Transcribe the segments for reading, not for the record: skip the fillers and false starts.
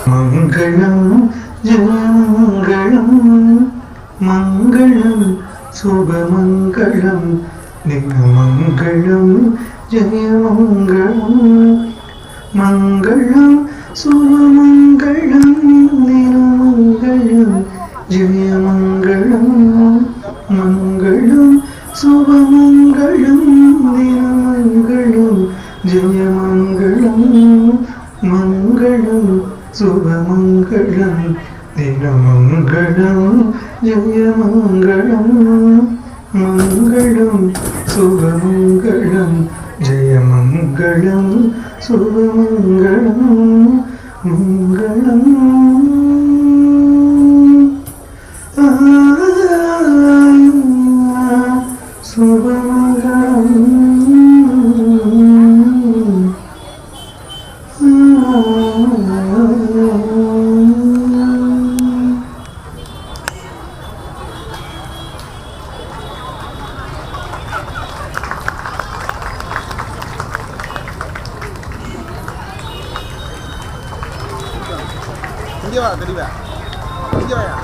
மங்களம் ஜெயமங்களம் மங்களம் சுபமங்களம் நிகமங்களம் ஜெயமங்களம் மங்களம் சுபமங்களம் நிகமங்களம் ஜெயமங்களம் மங்களம் சுபமங்களம் நிகமங்களம் ஜெயமங்களம் மங்களம் சுபமங்களம் தினமங்களம் ஜெயமங்களம் மங்களம் சுபமங்களம் ஜெயமங்களம் சுபமங்களம் மங்களம் சுபமங்களம் இங்கே வா தெரியவா இங்கே வாயா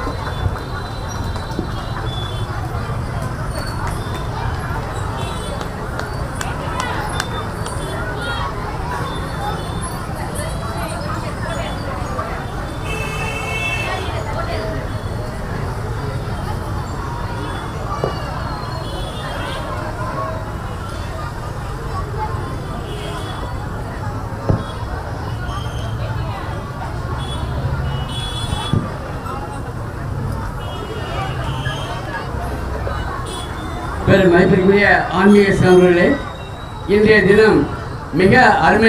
பெரும் மதிப்பிற்குரிய ஆன்மீக சகோதரர்களே, இன்றைய தினம் மிக அருமை